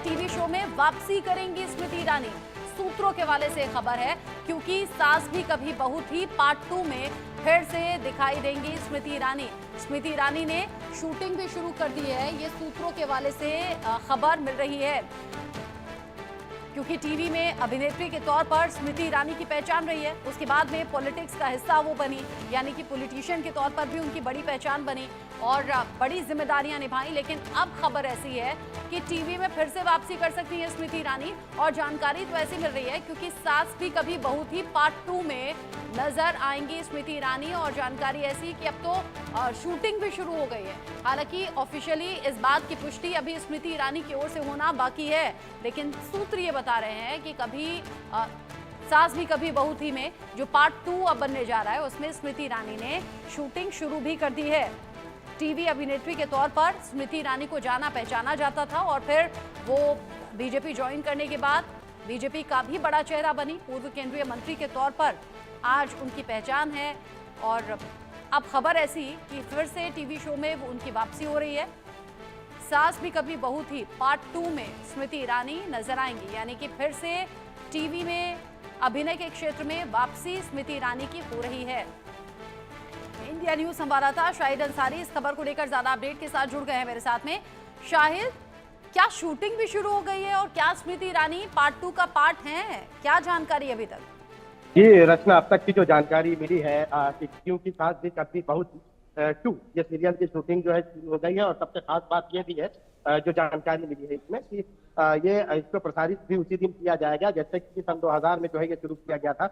TV show में वापसी करेंगी स्मृति ईरानी। सूत्रों के हवाले से खबर है, क्योंकि सास भी कभी बहू थी पार्ट 2 में फिर से दिखाई देंगी स्मृति ईरानी। स्मृति ईरानी ने शूटिंग भी शुरू कर दी है, ये सूत्रों के हवाले से खबर मिल रही है, क्योंकि टीवी में अभिनेत्री के तौर पर स्मृति ईरानी की पहचान रही है। उसके बाद में पॉलिटिक्स का हिस्सा वो बनी, यानी कि पॉलिटिशियन के तौर पर भी उनकी बड़ी पहचान बनी और बड़ी जिम्मेदारियां निभाई। लेकिन अब खबर ऐसी है कि टीवी में फिर से वापसी कर सकती है स्मृति ईरानी, और जानकारी तो ऐसी मिल रही है क्योंकि सास भी कभी बहू थी पार्ट 2 में नजर आएंगी स्मृति ईरानी। और जानकारी ऐसी कि अब तो शूटिंग भी शुरू हो गई है। हालांकि ऑफिशियली इस बात की पुष्टि अभी स्मृति ईरानी की ओर से होना बाकी है, लेकिन सूत्र ये बता रहे हैं कि कभी सास भी कभी बहू थी में जो पार्ट 2 अब बनने जा रहा है, उसमें स्मृति ईरानी ने शूटिंग शुरू भी कर दी है। टीवी अभिनेत्री के तौर पर स्मृति ईरानी को जाना पहचाना जाता था, और फिर वो बीजेपी ज्वाइन करने के बाद बीजेपी का भी बड़ा चेहरा बनी। पूर्व केंद्रीय मंत्री के तौर पर आज उनकी पहचान है, और अब खबर ऐसी कि फिर से टीवी शो में वो उनकी वापसी हो रही है। सास भी कभी बहू थी पार्ट 2 में स्मृति ईरानी नजर आएंगी, यानी कि फिर से टीवी में अभिनय के क्षेत्र में वापसी स्मृति ईरानी की हो रही है। इंडिया न्यूज संवाददाता शाहिद अंसारी इस खबर को लेकर ज्यादा अपडेट के साथ जुड़ गए हैं मेरे साथ में। शाहिद, क्या शूटिंग भी शुरू हो गई है और क्या स्मृति ईरानी पार्ट 2 का पार्ट है? क्या जानकारी अभी तक? जी रचना, अब तक की जो जानकारी मिली है कि क्योंकि सास भी कभी बहू थी 2 ये सीरियल की शूटिंग जो है शुरू हो गई है। और सबसे खास बात यह भी है जो जानकारी मिली है इसमें कि ये इसको प्रसारित भी उसी दिन किया जाएगा जैसे कि सन 2000 में जो है ये शुरू किया गया था।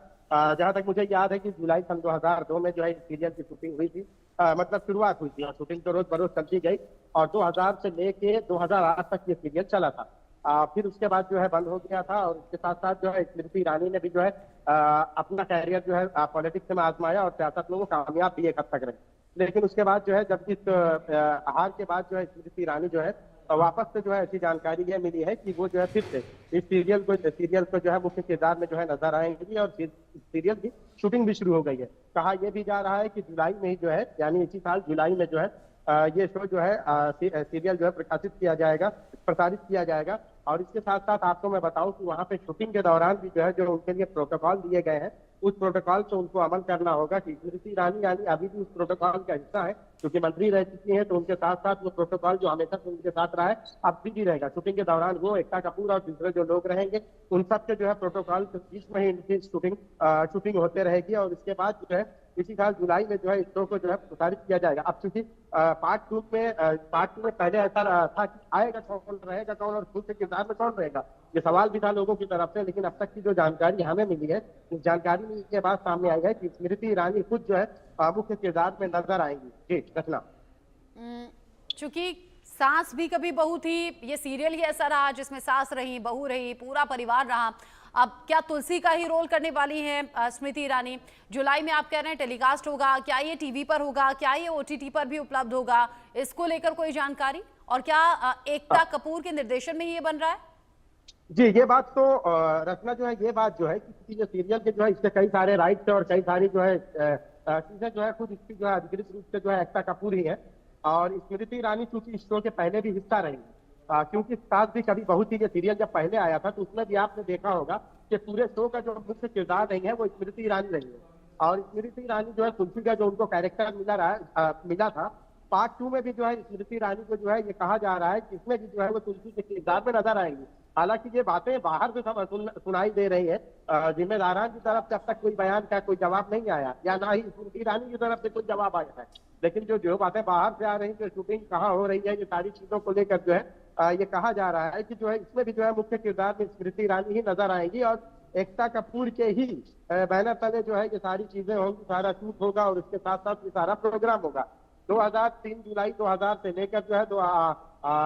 जहां तक मुझे याद है कि जुलाई सन 2002 में जो है सीरियल की शूटिंग हुई थी, मतलब शुरुआत हुई थी, और शूटिंग तो रोज बरोज चलती गई, और 2000 से लेके 2008 तक ये सीरियल चला था। फिर उसके बाद जो है बंद हो गया था, और उसके साथ साथ जो है स्मृति ईरानी ने भी जो है अपना कैरियर जो है पॉलिटिक्स में आजमाया, और सियासत में वो कामयाब भी एक हद तक रहे। लेकिन उसके बाद जो है जब इस हार के बाद जो है स्मृति ईरानी जो है वापस से जो है ऐसी जानकारी ये मिली है कि वो जो है फिर से इस सीरियल को जो है मुख्य किरदार में जो है नजर आएंगी, और सीरियल की शूटिंग भी शुरू हो गई है। कहा यह भी जा रहा है कि जुलाई में ही जो है, यानी इसी साल जुलाई में जो है ये शो जो है सीरियल जो है प्रसारित किया जाएगा। और इसके साथ साथ आपको मैं बताऊं कि वहां पे शूटिंग के दौरान भी जो है जो उनके लिए प्रोटोकॉल दिए गए हैं, उस प्रोटोकॉल से उनको अमल करना होगा। कि स्मृति ईरानी यानी अभी भी उस प्रोटोकॉल का हिस्सा है, क्योंकि मंत्री रह चुकी हैं, तो उनके साथ साथ वो प्रोटोकॉल जो हमेशा से उनके साथ रहा है अब भी रहेगा। शूटिंग के दौरान वो, एकता कपूर और दूसरे जो लोग रहेंगे, उन सब के जो है प्रोटोकॉल के बीच में ही इनकी शूटिंग होते रहेगी। और इसके बाद जो है इसी साल जुलाई में जो है इस शो को जो है प्रसारित किया जाएगा। अब चूंकि पार्ट 2 में पहले ऐसा था कि आएगा कौन, रहेगा कौन, और खुद के किरदार में कौन रहेगा, ये सवाल भी था लोगों की तरफ से। लेकिन अब तक की जो जानकारी हमें मिली है, इस जानकारी मिलने के बाद सामने आई है कि स्मृति ईरानी खुद जो है मुख्य किरदार में नजर आएंगी। जी रचना, चूंकि सास भी कभी बहू थी, ये सीरियल ही ऐसा रहा जिसमें सास रही, बहू रही, पूरा परिवार रहा। अब क्या तुलसी का ही रोल करने वाली है स्मृति ईरानी? जुलाई में आप कह रहे हैं टेलीकास्ट होगा, क्या ये टीवी पर होगा, क्या ये OTT पर भी उपलब्ध होगा? इसको लेकर कोई जानकारी? और क्या एकता कपूर के निर्देशन में ही ये बन रहा है? जी ये बात तो रचना जो है, ये बात जो है कि जो सीरियल के जो है इसके कई सारे राइट्स और कई सारी जो है चीजें जो है खुद इसकी जो है अधिकृत रूप से जो है एकता कपूर ही है। और स्मृति ईरानी चूंकि इस शो के पहले भी हिस्सा रही, क्योंकि सास भी कभी बहू थी, ये सीरियल जब पहले आया था तो उसमें भी आपने देखा होगा कि पूरे शो का जो मुख्य किरदार रही है वो स्मृति ईरानी रही है। और स्मृति ईरानी जो है तुलसी का जो उनको कैरेक्टर मिला था, पार्ट 2 में भी जो है स्मृति ईरानी को जो है ये कहा जा रहा है कि इसमें भी जो है वो तुलसी के किरदार में नजर आएंगी। हालांकि ये बातें बाहर से सब सुनाई दे रही है, जिम्मेदारान की तरफ से अब तक कोई बयान का कोई जवाब नहीं आया, या ना ही स्मृति ईरानी की तरफ से कोई जवाब आया है। लेकिन जो बातें बाहर से आ रही है, शूटिंग कहाँ हो रही है, ये सारी चीजों को लेकर जो है ये कहा जा रहा है कि जो है इसमें भी जो है मुख्य किरदार में स्मृति ईरानी ही नजर आएंगी, और एकता कपूर के ही बैनर तले जो है ये सारी चीजें होंगी, सारा शूट होगा, और इसके साथ साथ ये सारा प्रोग्राम होगा। 3 जुलाई 2000 से लेकर जो है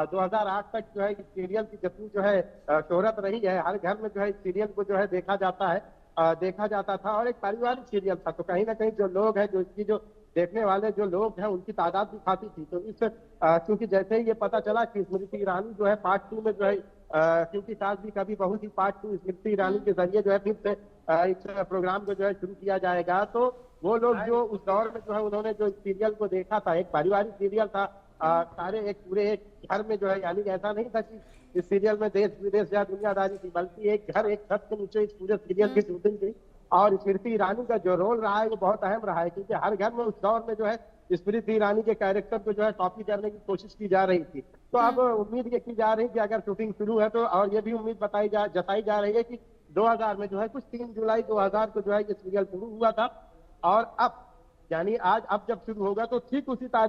2008 तक जो है इस सीरियल की जितनी जो है शोहरत रही है, हर घर में जो है इस सीरियल को जो है देखा जाता था, और एक पारिवारिक सीरियल था। तो कहीं ना कहीं जो लोग हैं, जो इसकी जो देखने वाले जो लोग हैं, उनकी तादाद भी काफी थी। तो इस क्योंकि जैसे ही ये पता चला कि स्मृति ईरानी जो है पार्ट 2 में जो है, क्योंकि सास भी कभी बहू थी पार्ट 2 स्मृति ईरानी के जरिए जो है फिर से इस प्रोग्राम को जो है शुरू किया जाएगा, तो वो लोग जो उस दौर में जो है उन्होंने जो सीरियल को देखा था, एक पारिवारिक सीरियल था, सारे एक पूरे एक घर में जो है, यानी ऐसा नहीं था कि इस सीरियल में देश विदेश या दुनियादारी थी, बल्कि एक घर एक छत के नीचे इस पूरे सीरियल की शूटिंग थी। और स्मृति ईरानी का जो रोल रहा है वो बहुत अहम रहा है, क्योंकि हर घर में उस दौर में जो है स्मृति ईरानी के कैरेक्टर को जो है कॉपी करने की कोशिश की जा रही थी। तो अब उम्मीद ये की जा रही है कि अगर शूटिंग शुरू है तो, और ये भी उम्मीद जताई जा रही है कि 2000 में जो है कुछ 3 जुलाई 2000 को जो है ये सीरियल शुरू हुआ था, और अब यानी आज अब जब शुरू होगा तो ठीक उसी तारीख